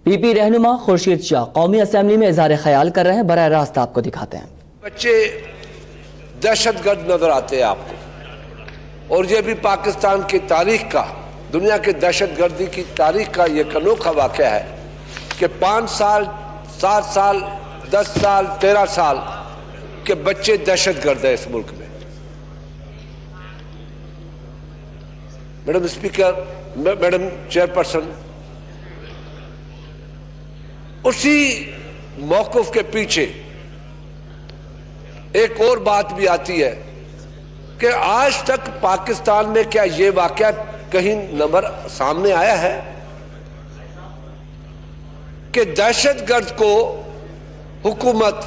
پی پی رہنما خورشید شاہ قومی اسمبلی میں اظہار خیال کر رہے ہیں، براہ راست آپ کو دکھاتے ہیں۔ بچے دہشت گرد نظر آتے ہیں آپ کو، اور یہ بھی پاکستان کی تاریخ کا، دنیا کے دہشت گردی کی تاریخ کا یہ انوکھا واقعہ ہے کہ 5 سال 7 سال 10 سال 13 سال کے بچے دہشت گرد ہیں اس ملک میں۔ میڈم اسپیکر، میڈم چیئرپرسن، اسی موقف کے پیچھے ایک اور بات بھی آتی ہے کہ آج تک پاکستان میں کیا یہ واقعہ کہیں نمبر سامنے آیا ہے کہ دہشت گرد کو حکومت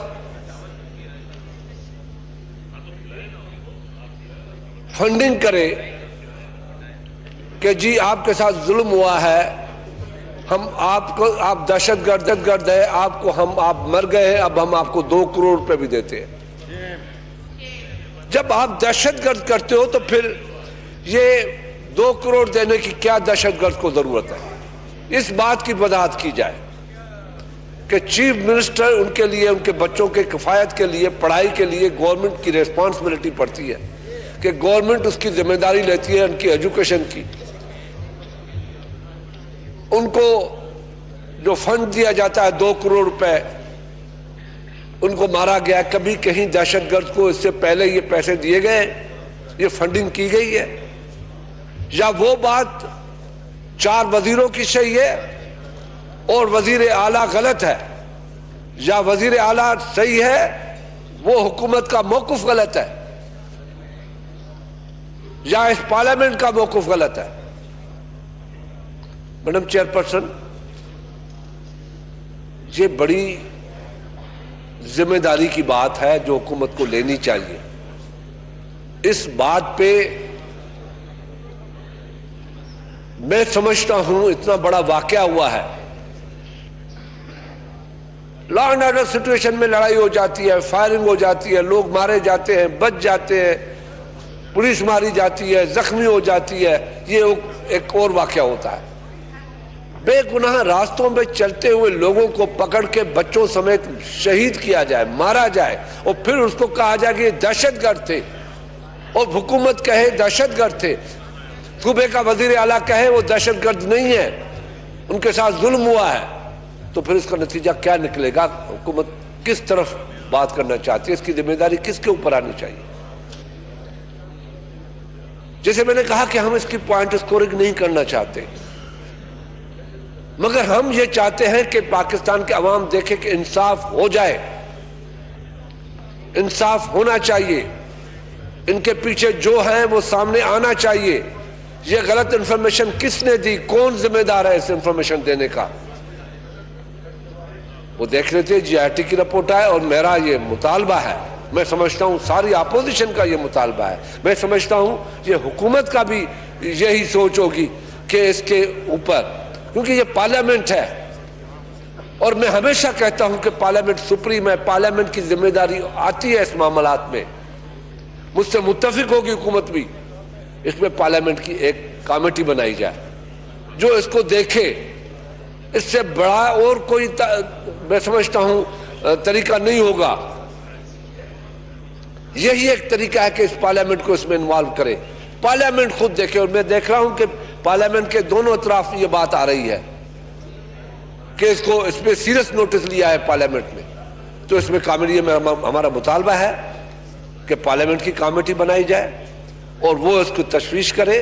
فنڈنگ کرے کہ جی آپ کے ساتھ ظلم ہوا ہے، ہم آپ دہشت گرد ہے، آپ مر گئے ہیں، اب ہم آپ کو 2 کروڑ روپے بھی دیتے ہیں۔ جب آپ دہشت گرد کرتے ہو تو پھر یہ 2 کروڑ دینے کی کیا دہشت گرد کو ضرورت ہے؟ اس بات کی وضاحت کی جائے کہ چیف منسٹر ان کے لیے، ان کے بچوں کے کفایت کے لیے، پڑھائی کے لیے گورنمنٹ کی ریسپانسبلٹی پڑتی ہے کہ گورنمنٹ اس کی ذمہ داری لیتی ہے ان کی ایجوکیشن کی۔ ان کو جو فنڈ دیا جاتا ہے 2 کروڑ روپے، ان کو مارا گیا، کبھی کہیں دہشت گرد کو اس سے پہلے یہ پیسے دیے گئے، یہ فنڈنگ کی گئی ہے؟ یا وہ بات 4 وزیروں کی صحیح ہے اور وزیر اعلیٰ غلط ہے، یا وزیر اعلیٰ صحیح ہے وہ حکومت کا موقف غلط ہے، یا اس پارلیمنٹ کا موقف غلط ہے؟ میڈم چیئرپرسن، یہ بڑی ذمہ داری کی بات ہے جو حکومت کو لینی چاہیے۔ اس بات پہ میں سمجھتا ہوں اتنا بڑا واقعہ ہوا ہے، لا اینڈ آرڈر سچویشن میں لڑائی ہو جاتی ہے، فائرنگ ہو جاتی ہے، لوگ مارے جاتے ہیں، بچ جاتے ہیں، پولیس ماری جاتی ہے، زخمی ہو جاتی ہے، یہ ایک اور واقعہ ہوتا ہے۔ بے گناہ راستوں میں چلتے ہوئے لوگوں کو پکڑ کے بچوں سمیت شہید کیا جائے، مارا جائے، اور پھر اس کو کہا جائے کہ یہ دہشت گرد تھے، اور حکومت کہے دہشت گرد تھے، صوبے کا وزیر اعلیٰ کہے وہ دہشت گرد نہیں ہے، ان کے ساتھ ظلم ہوا ہے، تو پھر اس کا نتیجہ کیا نکلے گا؟ حکومت کس طرف بات کرنا چاہتی ہے؟ اس کی ذمہ داری کس کے اوپر آنی چاہیے؟ جیسے میں نے کہا کہ ہم اس کی پوائنٹ اسکورنگ نہیں کرنا چاہتے، مگر ہم یہ چاہتے ہیں کہ پاکستان کے عوام دیکھے کہ انصاف ہو جائے، انصاف ہونا چاہیے، ان کے پیچھے جو ہیں وہ سامنے آنا چاہیے۔ یہ غلط انفارمیشن کس نے دی؟ کون ذمہ دار ہے اس انفارمیشن دینے کا؟ وہ دیکھ لیتے جی آئی ٹی کی رپورٹ آئے، اور میرا یہ مطالبہ ہے، میں سمجھتا ہوں ساری اپوزیشن کا یہ مطالبہ ہے، میں سمجھتا ہوں یہ حکومت کا بھی یہی سوچ ہوگی کہ اس کے اوپر، کیونکہ یہ پارلیمنٹ ہے، اور میں ہمیشہ کہتا ہوں کہ پارلیمنٹ سپریم ہے، پارلیمنٹ کی ذمہ داری آتی ہے اس معاملات میں۔ مجھ سے متفق ہوگی حکومت بھی، اس میں پارلیمنٹ کی ایک کمیٹی بنائی جائے جو اس کو دیکھے۔ اس سے بڑا اور کوئی میں سمجھتا ہوں طریقہ نہیں ہوگا، یہی ایک طریقہ ہے کہ اس پارلیمنٹ کو اس میں انوالو کرے، پارلیمنٹ خود دیکھے۔ اور میں دیکھ رہا ہوں کہ پارلیمنٹ کے دونوں اطراف یہ بات آ رہی ہے کہ اس پہ سیریس نوٹس لیا ہے پارلیمنٹ میں، تو اس میں کامیڈی میں ہمارا مطالبہ ہے کہ پارلیمنٹ کی کمیٹی بنائی جائے اور وہ اس کو تشویش کرے،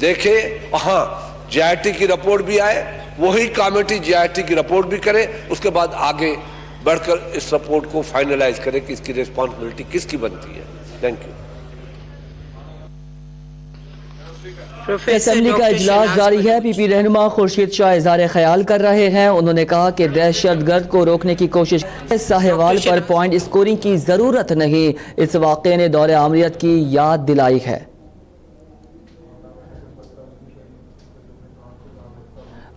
دیکھے، ہاں جے آئی ٹی کی رپورٹ بھی آئے، وہی کمیٹی جے آئی ٹی کی رپورٹ بھی کرے، اس کے بعد آگے بڑھ کر اس رپورٹ کو فائنلائز کرے کہ اس کی ریسپانسبلٹی کس کی بنتی ہے۔ Thank you. اسمبلی کا اجلاس جاری ہے، پی پی رہنما خورشید شاہ اظہار خیال کر رہے ہیں۔ انہوں نے کہا کہ دہشت گرد کو روکنے کی کوشش، ساہیوال پر پوائنٹ اسکورنگ کی ضرورت نہیں، اس واقعے نے دور آمریت کی یاد دلائی ہے۔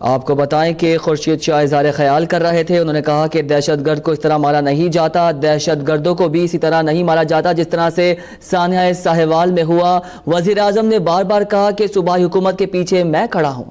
آپ کو بتائیں کہ خورشید شاہ اظہار خیال کر رہے تھے۔ انہوں نے کہا کہ دہشت گرد کو اس طرح مارا نہیں جاتا، دہشت گردوں کو بھی اسی طرح نہیں مارا جاتا جس طرح سے سانحہ ساہیوال میں ہوا۔ وزیر اعظم نے بار بار کہا کہ صوبائی حکومت کے پیچھے میں کھڑا ہوں۔